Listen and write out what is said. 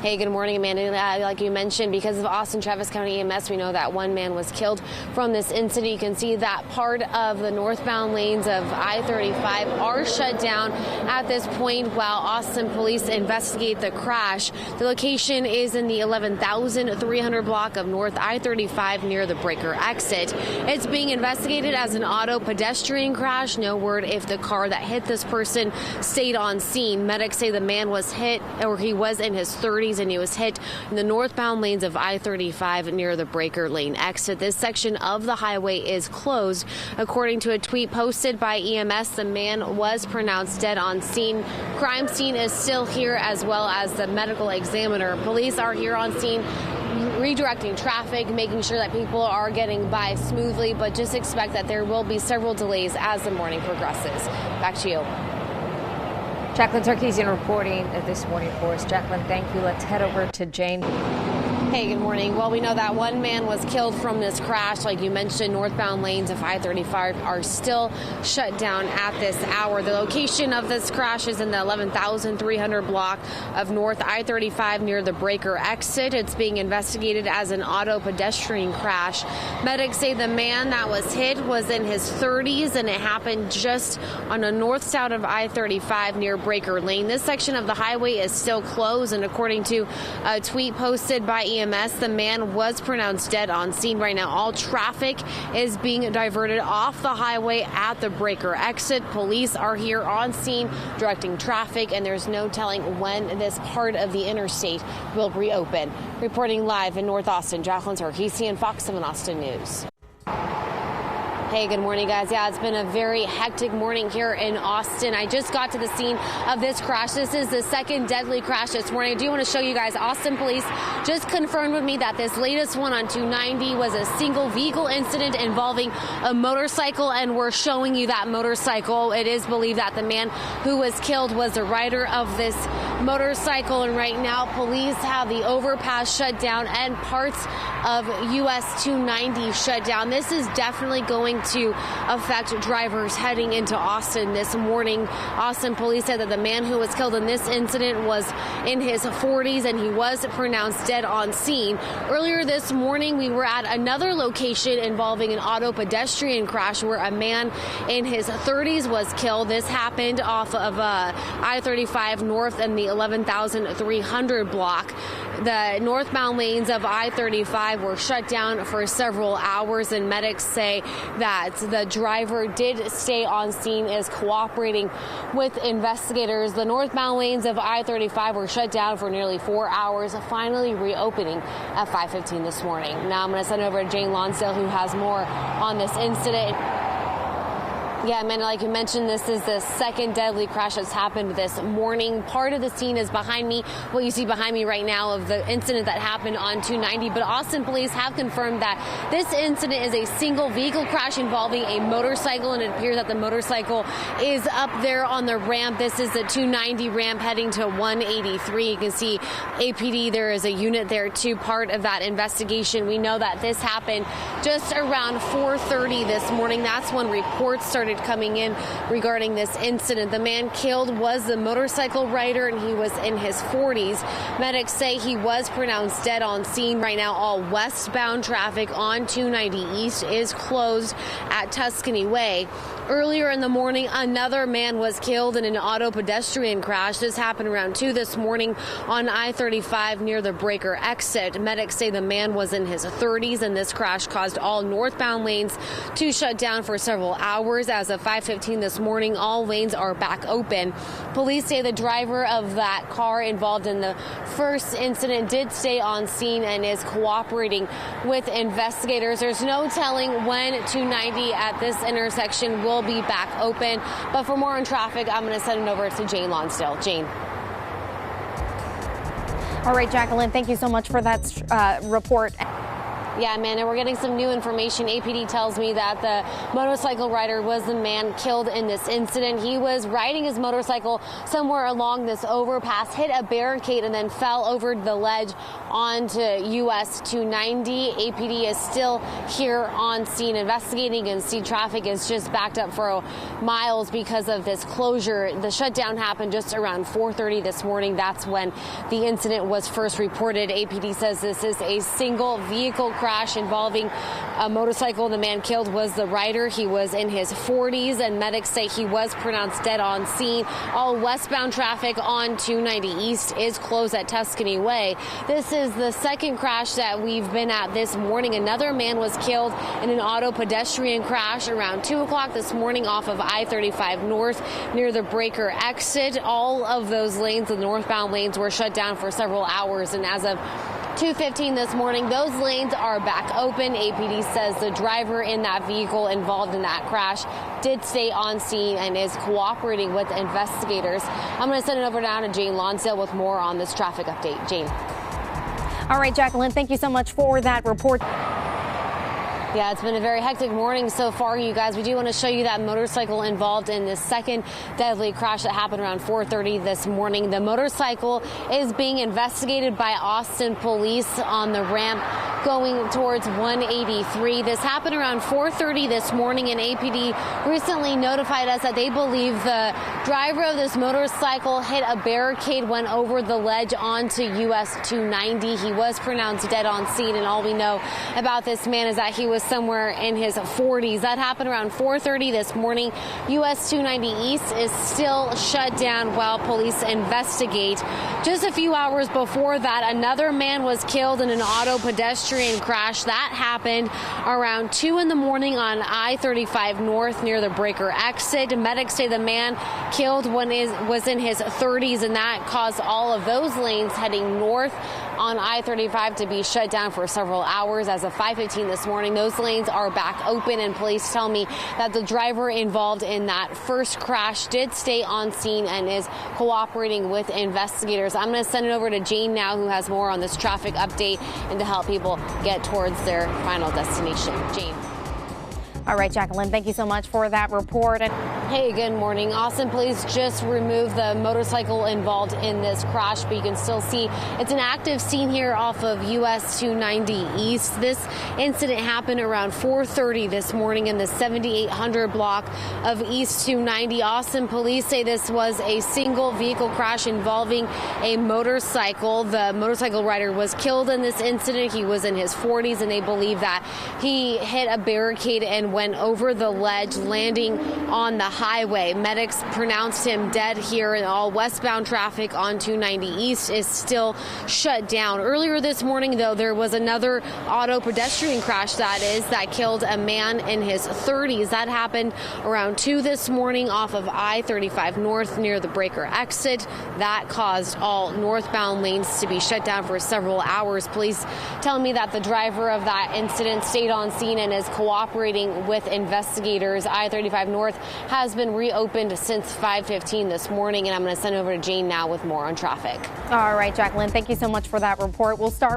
Hey, good morning, Amanda. Like you mentioned, because of Austin Travis County EMS, we know that one man was killed from this incident. You can see that part of the northbound lanes of I-35 are shut down at this point while Austin police investigate the crash. The location is in the 11,300 block of North I-35 near the Breaker exit. It's being investigated as an auto pedestrian crash. No word if the car that hit this person stayed on scene. Medics say the man was hit, or he was in his 30s, and he was hit in the northbound lanes of I-35 near the Breaker Lane exit. This section of the highway is closed. According to a tweet posted by EMS, the man was pronounced dead on scene. Crime scene is still here, as well as the medical examiner. Police are here on scene redirecting traffic, making sure that people are getting by smoothly, but just expect that there will be several delays as the morning progresses. Back to you. Jacqueline Sarkeesian reporting this morning for us. Jacqueline, thank you. Let's head over to Jane. Hey, good morning. Well, we know that one man was killed from this crash. Like you mentioned, northbound lanes of I-35 are still shut down at this hour. The location of this crash is in the 11,300 block of North I-35 near the Breaker exit. It's being investigated as an auto pedestrian crash. Medics say the man that was hit was in his 30s, and it happened just on the north side of I-35 near Breaker Lane. This section of the highway is still closed, and according to a tweet posted by EMS, the man was pronounced dead on scene. Right now, all traffic is being diverted off the highway at the Breaker exit. Police are here on scene directing traffic, and there's no telling when this part of the interstate will reopen. Reporting live in North Austin, Jacqueline Sarkeesian, Fox 7 Austin News. Hey, good morning, guys. Yeah, it's been a very hectic morning here in Austin. I just got to the scene of this crash. This is the second deadly crash this morning. I do want to show you guys, Austin police just confirmed with me that this latest one on 290 was a single vehicle incident involving a motorcycle, and we're showing you that motorcycle. It is believed that the man who was killed was the rider of this motorcycle, and right now police have the overpass shut down and parts of US 290 shut down. This is definitely going to affect drivers heading into Austin this morning. Austin police said that the man who was killed in this incident was in his 40s, and he was pronounced dead on scene. Earlier this morning, we were at another location involving an auto pedestrian crash where a man in his 30s was killed. This happened off of I-35 North and the 11,300 block. The northbound lanes of I-35 were shut down for several hours, and medics say that the driver did stay on scene, is cooperating with investigators. The northbound lanes of I-35 were shut down for nearly 4 hours, finally reopening at 5:15 this morning. Now I'm going to send over to Jane Lonsdale, who has more on this incident. Yeah, Amanda, like you mentioned, this is the second deadly crash that's happened this morning. Part of the scene is behind me, what you see behind me right now, of the incident that happened on 290. But Austin police have confirmed that this incident is a single vehicle crash involving a motorcycle, and it appears that the motorcycle is up there on the ramp. This is the 290 ramp heading to 183. You can see APD, there is a unit there too, part of that investigation. We know that this happened just around 4:30 this morning. That's when reports started coming in regarding this incident. The man killed was the motorcycle rider, and he was in his 40s. Medics say he was pronounced dead on scene. Right now, all westbound traffic on 290 East is closed at Tuscany Way. Earlier in the morning, another man was killed in an auto pedestrian crash. This happened around 2 this morning on I-35 near the Breaker exit. Medics say the man was in his 30s, and this crash caused all northbound lanes to shut down for several hours. As of 5:15 this morning, all lanes are back open. Police say the driver of that car involved in the first incident did stay on scene and is cooperating with investigators. There's no telling when 290 at this intersection will be back open. But for more on traffic, I'm going to send it over to Jane Lonsdale. Jane. All right, Jacqueline, thank you so much for that report. Yeah, Amanda, we're getting some new information. APD tells me that the motorcycle rider was the man killed in this incident. He was riding his motorcycle somewhere along this overpass, hit a barricade, and then fell over the ledge onto US 290. APD is still here on scene investigating, and see traffic is just backed up for miles because of this closure. The shutdown happened just around 4:30 this morning. That's when the incident was first reported. APD says this is a single vehicle crash involving a motorcycle. The man killed was the rider. He was in his 40s, and medics say he was pronounced dead on scene. All westbound traffic on 290 East is closed at Tuscany Way. This is the second crash that we've been at this morning. Another man was killed in an auto pedestrian crash around 2 o'clock this morning off of I-35 North near the Breaker exit. All of those lanes, the northbound lanes, were shut down for several hours, and as of 2:15 this morning, those lanes are back open. APD says the driver in that vehicle involved in that crash did stay on scene and is cooperating with investigators. I'm going to send it over now to Jane Lonsdale with more on this traffic update. Jane. All right, Jacqueline, thank you so much for that report. Yeah, it's been a very hectic morning so far, you guys. We do want to show you that motorcycle involved in this second deadly crash that happened around 4:30 this morning. The motorcycle is being investigated by Austin police on the ramp going towards 183. This happened around 4:30 this morning, and APD recently notified us that they believe the driver of this motorcycle hit a barricade, went over the ledge onto US 290. He was pronounced dead on scene, and all we know about this man is that he was somewhere in his 40s. That happened around 4:30 this morning. US 290 East is still shut down while police investigate. Just a few hours before that, another man was killed in an auto pedestrian crash. That happened around 2 in the morning on I-35 North near the Breaker exit. Medics say the man killed was in his 30s, and that caused all of those lanes heading north on I-35 to be shut down for several hours. As of 5:15 this morning, those lanes are back open, and police tell me that the driver involved in that first crash did stay on scene and is cooperating with investigators. I'm going to send it over to Jane now, who has more on this traffic update and to help people get towards their final destination. Jane. All right, Jacqueline, thank you so much for that report. Hey, good morning. Austin police just removed the motorcycle involved in this crash, but you can still see it's an active scene here off of US 290 East. This incident happened around 4:30 this morning in the 7800 block of East 290. Austin police say this was a single vehicle crash involving a motorcycle. The motorcycle rider was killed in this incident. He was in his 40s, and they believe that he hit a barricade and went over the ledge, landing on the highway. Medics pronounced him dead here, and all westbound traffic on 290 East is still shut down. Earlier this morning, though, there was another auto pedestrian crash that killed a man in his 30s. That happened around 2 this morning off of I-35 North near the Breaker exit. That caused all northbound lanes to be shut down for several hours. Police tell me that the driver of that incident stayed on scene and is cooperating with investigators. I-35 North has been reopened since 5:15 this morning, and I'm going to send over to Jane now with more on traffic. All right, Jacqueline, thank you so much for that report. We'll start